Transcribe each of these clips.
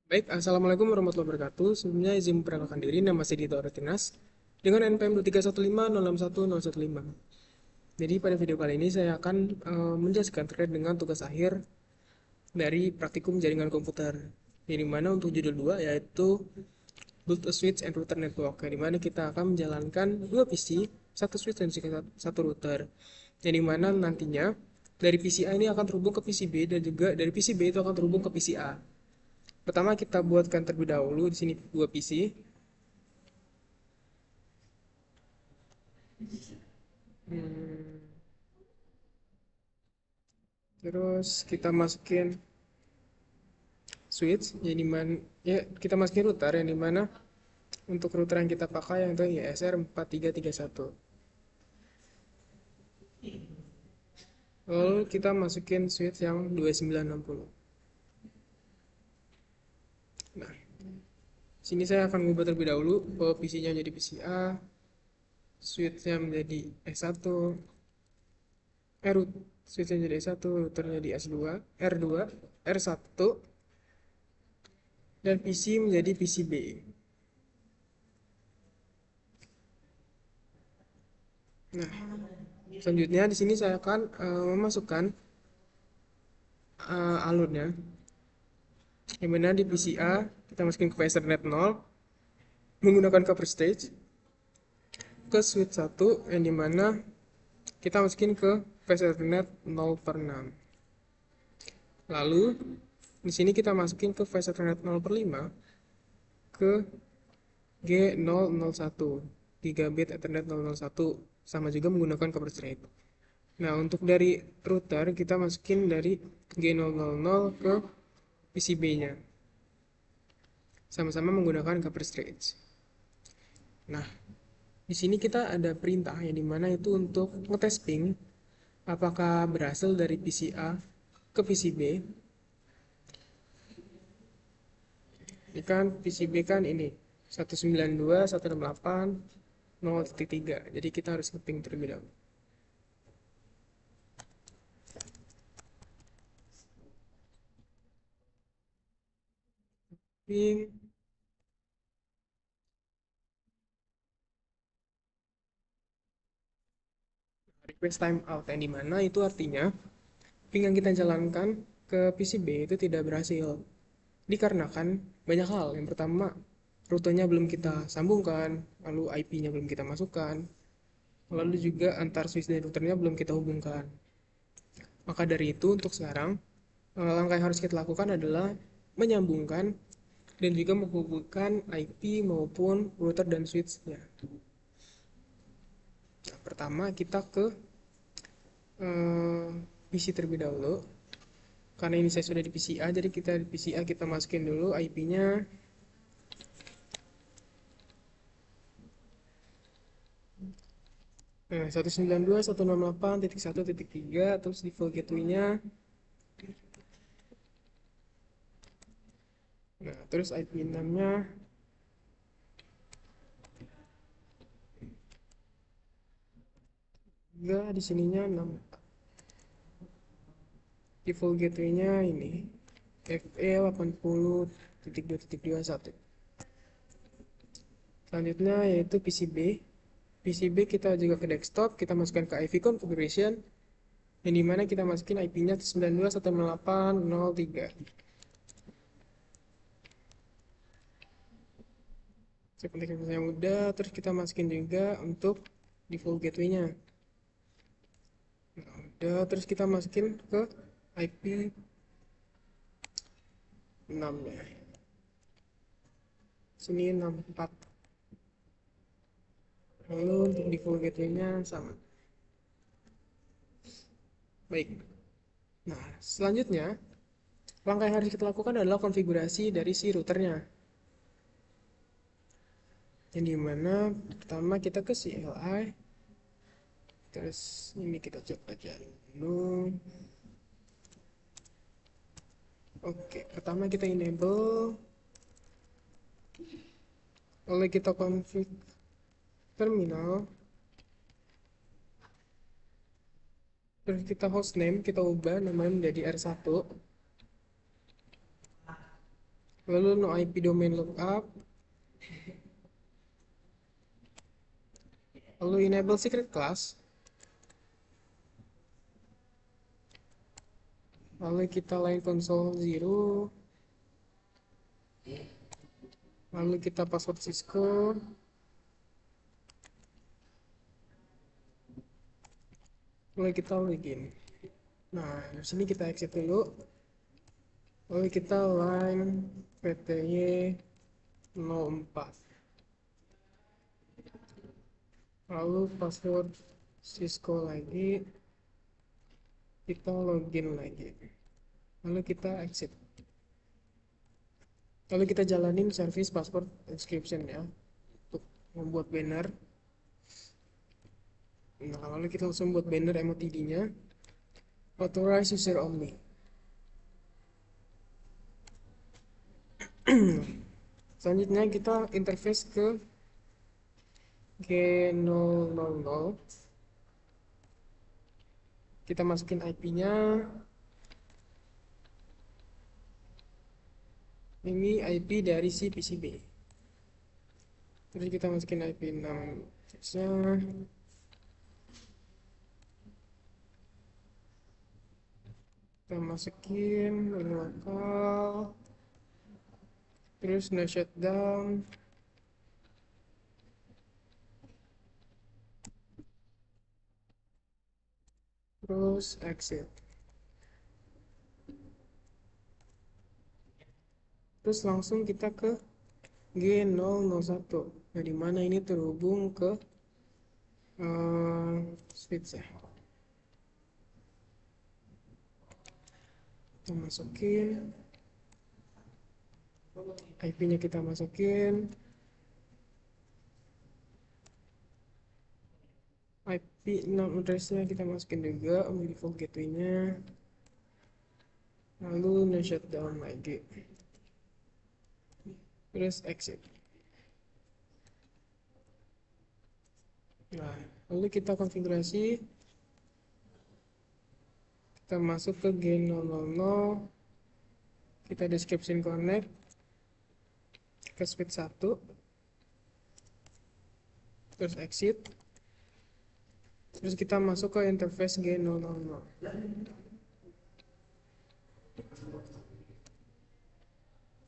Baik, Assalamualaikum warahmatullahi wabarakatuh. Sebelumnya izin memperkenalkan diri, nama saya Dito Artinas dengan NPM 231506115. Jadi pada video kali ini saya akan menjelaskan terkait dengan tugas akhir dari praktikum jaringan komputer. Yang dimana untuk judul 2 yaitu Build a Switch and Router Network. Yang dimana kita akan menjalankan dua PC, satu switch dan satu router. Yang dimana nantinya dari PC A ini akan terhubung ke PC B dan juga dari PC B itu akan terhubung ke PC A. Pertama kita buatkan terlebih dahulu di sini dua PC. Hmm, terus kita masukin switch yang dimana ya kita masukin router yang dimana untuk router yang kita pakai yang itu ISR 4331. Lalu kita masukin switch yang 2960. Nah, sini saya akan mengubah terlebih dahulu bahwa PC-nya menjadi PC A, switch-nya menjadi S1, root switch-nya menjadi S1, routernya di S2, R2, R1, dan PC menjadi PCB. Nah, selanjutnya di sini saya akan memasukkan alurnya. Yang mana di PCA kita masukin ke Ethernet 0 menggunakan cover stage ke switch 1 yang dimana kita masukin ke Ethernet 0 per 6. Lalu di sini kita masukin ke Ethernet 0 per 5 ke G001 gigabit Ethernet 001 sama juga menggunakan cover stage. Nah, untuk dari router kita masukin dari G000 ke PCB-nya sama-sama menggunakan cover stage. Nah, di sini kita ada perintah yang dimana itu untuk ngetes ping apakah berasal dari PC A ke PC B. Ini kan PC B kan ini 192.168.0.3. Jadi kita harus ngeping terlebih dahulu. Ping request timeout yang dimana itu artinya ping yang kita jalankan ke PC B itu tidak berhasil. Dikarenakan banyak hal. Yang pertama, rutenya belum kita sambungkan, lalu IP-nya belum kita masukkan, lalu juga antar switch dan routernya belum kita hubungkan. Maka dari itu untuk sekarang langkah yang harus kita lakukan adalah menyambungkan dan juga menghubungkan IP maupun router dan switch-nya. Nah, pertama kita ke PC terlebih dahulu. Karena ini saya sudah di PCA, jadi kita di PCA kita masukin dulu IP-nya. Nah, 192.168.1.3 terus default gateway-nya. Nah, terus IP 6-nya. Juga di sininya 6. Default gateway-nya ini FE 80.2.21. Selanjutnya yaitu PCB. PCB kita juga ke desktop, kita masukkan ke IV configuration yang dimana kita masukin IP-nya 92.168.0.3. Seperti yang mudah, terus kita masukin juga untuk default gateway-nya. Nah, udah, terus kita masukin ke IP 6 ya. Sini 64. Lalu untuk default gateway-nya sama. Baik. Nah, selanjutnya langkah yang harus kita lakukan adalah konfigurasi dari si routernya. Yang dimana pertama kita ke CLI, terus ini kita coba aja dulu. Oke, pertama kita enable, lalu kita config terminal, terus kita hostname kita ubah namanya menjadi R1. lalu no IP domain lookup, lalu enable secret class, lalu kita line console 0, lalu kita password Cisco, lalu kita login. Nah, di sini kita exit dulu, lalu kita line PTY 04, lalu password Cisco lagi, kita login lagi, lalu kita exit, lalu kita jalanin service password inscription ya untuk membuat banner. Nah, lalu kita langsung buat banner MOTD nya authorize user only. Selanjutnya kita interface ke G000, kita masukin IP nya, ini IP dari si PCB, terus kita masukin IP 6 nya, kita masukin lokal, terus no shutdown, terus exit, terus langsung kita ke G001, nah dimana ini terhubung ke switch ya. Kita masukin IP nya, kita masukin IP 6 address nya, kita masukin juga default gateway nya, lalu no shutdown lagi, terus exit. Nah, lalu kita konfigurasi, kita masuk ke G000, kita description connect ke switch 1, terus exit, terus kita masuk ke interface G000,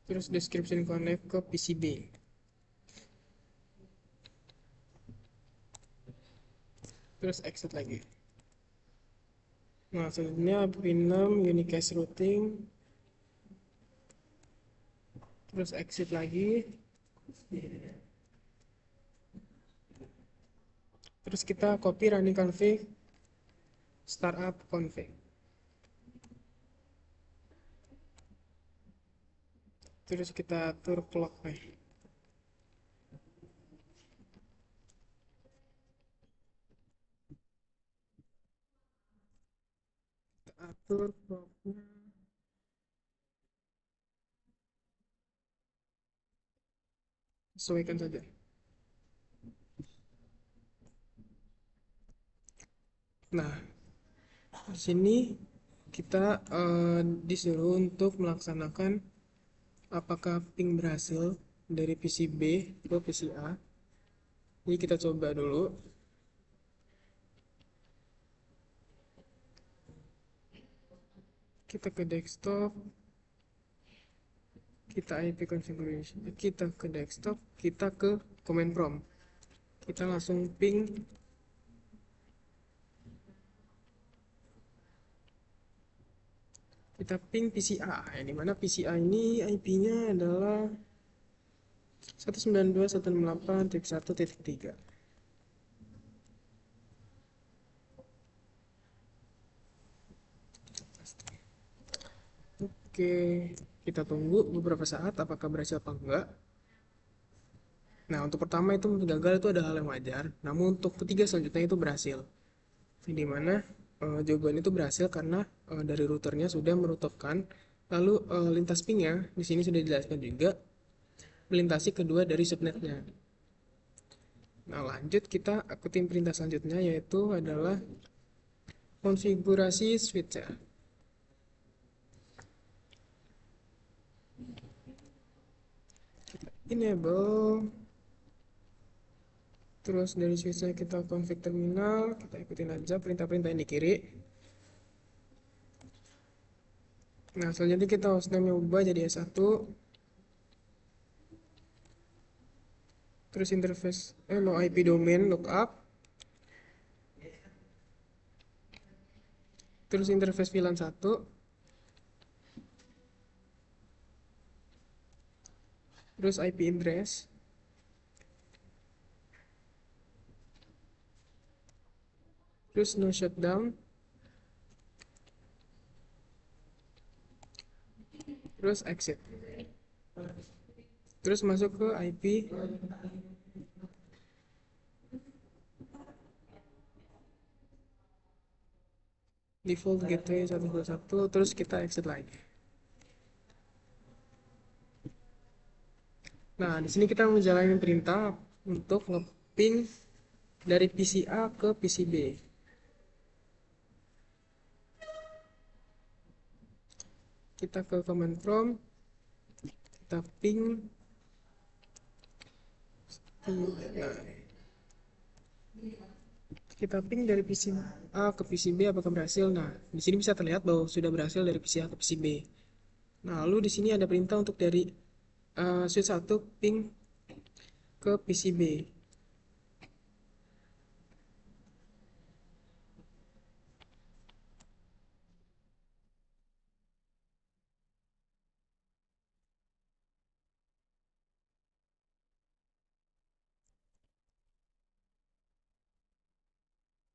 terus description connect ke PCB, terus exit lagi. Nah, selanjutnya pin 6 unicast routing, terus exit lagi, terus kita copy running config startup config, terus kita atur clock nih, kita atur clocknya sesuaikan saja. Nah, di sini kita disuruh untuk melaksanakan apakah ping berhasil dari PCB ke PCA. Jadi kita coba dulu. Kita ke desktop, kita IP configuration, kita ke desktop, kita ke command prompt, kita langsung ping PCA, yang dimana PCA ini IP nya adalah 192.168.1.3. Oke, kita tunggu beberapa saat apakah berhasil apa enggak. Nah, untuk pertama itu gagal, itu ada hal yang wajar. Namun untuk ketiga selanjutnya itu berhasil. Di mana jawaban itu berhasil karena dari routernya sudah merutupkan, lalu lintas pingnya di sini sudah dijelaskan juga melintasi kedua dari subnetnya. Nah, lanjut kita ikutin perintah selanjutnya, yaitu adalah konfigurasi switch ya. enable, terus dari switchnya kita config terminal, kita ikutin aja perintah-perintah yang di kiri. Nah, selanjutnya kita hostname ubah jadi S1, terus interface no IP domain lookup, terus interface VLAN 1, terus IP address, terus no shutdown, terus exit, terus masuk ke IP default gateway 121, terus kita exit lagi. Nah, di sini kita menjalani perintah untuk nge-ping dari PC A ke PC B. Kita ke command prompt, kita ping. Nah, kita ping dari PC A ke PC B apakah berhasil? Nah, di sini bisa terlihat bahwa sudah berhasil dari PC A ke PC B. Nah, lalu di sini ada perintah untuk dari switch 1 ping ke PC B.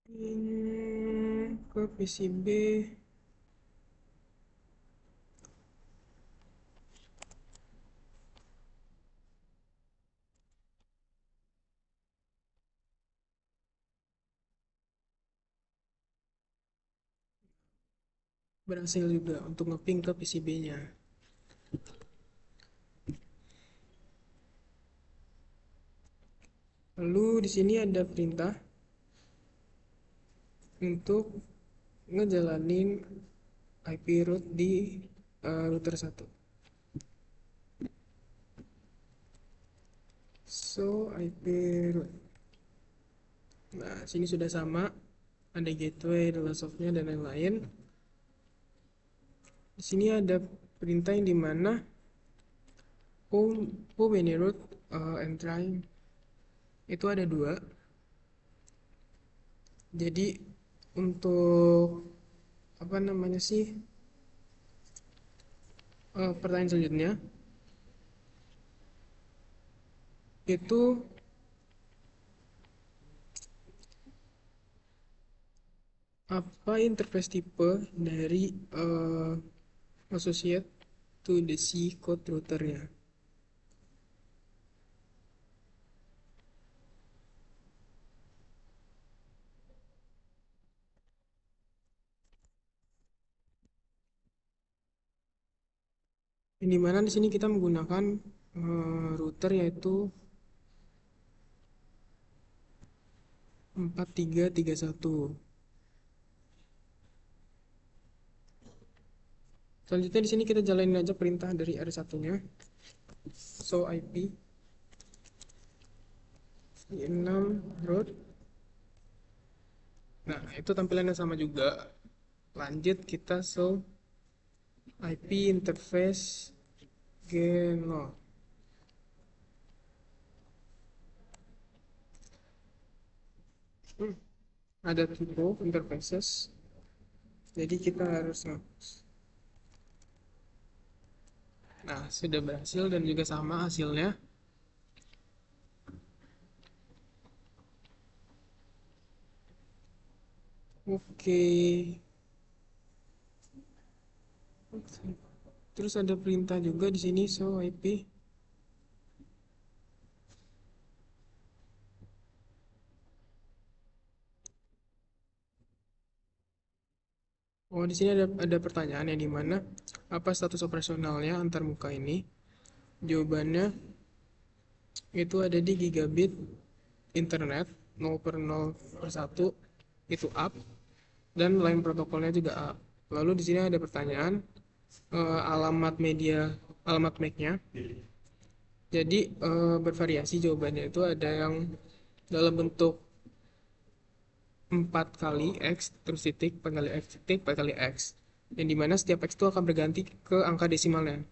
Ping ke PC B. Berhasil juga untuk ngeping ke PCB-nya. Lalu di sini ada perintah untuk ngejalanin IP route di router 1. So IP route. Nah, sini sudah sama, ada gateway, ada softnya dan lain-lain. Di sini ada perintah yang dimana who many route and trying itu ada 2. Jadi untuk apa namanya sih pertanyaan selanjutnya itu apa interface tipe dari associate to the C code routernya. Yang dimana di sini kita menggunakan router yaitu 4331. Selanjutnya di sini kita jalanin aja perintah dari R1-nya. So IP 6 root. Nah, itu tampilannya sama juga. Lanjut kita show IP interface G0. Ada typo interfaces. Jadi kita harus ngapus. Nah, sudah berhasil dan juga sama hasilnya. Oke. Terus ada perintah juga di sini show IP. Oh, di sini ada pertanyaan yang dimana apa status operasionalnya antar muka ini? Jawabannya itu ada di gigabit internet 0/0/1 itu up dan line protokolnya juga up. Lalu di sini ada pertanyaan alamat media, alamat MAC-nya. Jadi bervariasi jawabannya itu ada yang dalam bentuk 4 kali X terus titik, 4 kali X titik, 4 kali X. Yang dimana setiap X itu akan berganti ke angka desimalnya.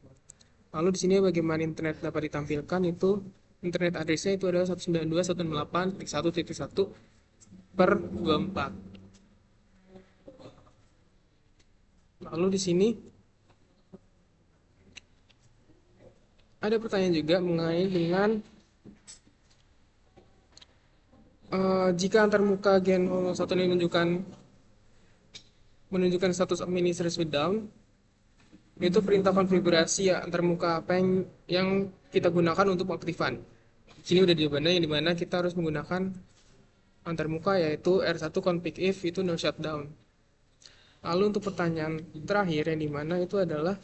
Lalu di sini bagaimana internet dapat ditampilkan itu internet addressnya itu adalah 192.168.1.1 per 24. Lalu di sini ada pertanyaan juga mengenai dengan jika antarmuka gen 001 ini menunjukkan status administrator down, itu perintah konfigurasi ya antarmuka apa yang kita gunakan untuk pengaktifan. Di sini udah jawabannya yang dimana kita harus menggunakan antarmuka yaitu R1 config if itu no shutdown. Lalu untuk pertanyaan terakhir yang dimana itu adalah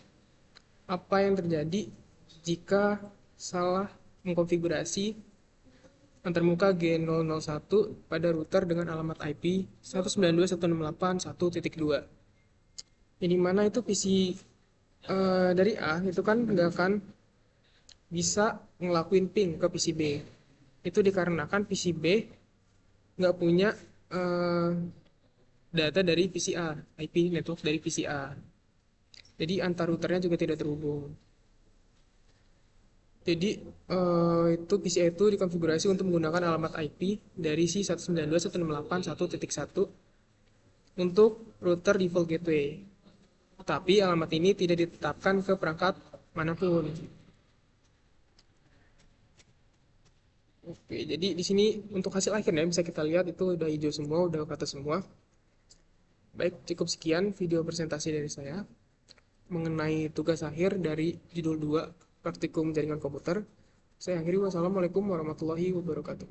apa yang terjadi jika salah mengkonfigurasi antarmuka G001 pada router dengan alamat IP 192.168.1.2. Yang dimana itu PC dari A itu kan nggak akan bisa ngelakuin ping ke PC B. Itu dikarenakan PC B nggak punya data dari PC A, IP network dari PC A. Jadi antar routernya juga tidak terhubung. Jadi itu PCI itu dikonfigurasi untuk menggunakan alamat IP dari si 192.168.1.1 untuk router default gateway. Tapi alamat ini tidak ditetapkan ke perangkat manapun. Oke, jadi di sini untuk hasil akhirnya bisa kita lihat itu udah hijau semua, udah ke atas semua. Baik, cukup sekian video presentasi dari saya mengenai tugas akhir dari judul 2 praktikum jaringan komputer. Saya akhiri, wassalamualaikum warahmatullahi wabarakatuh.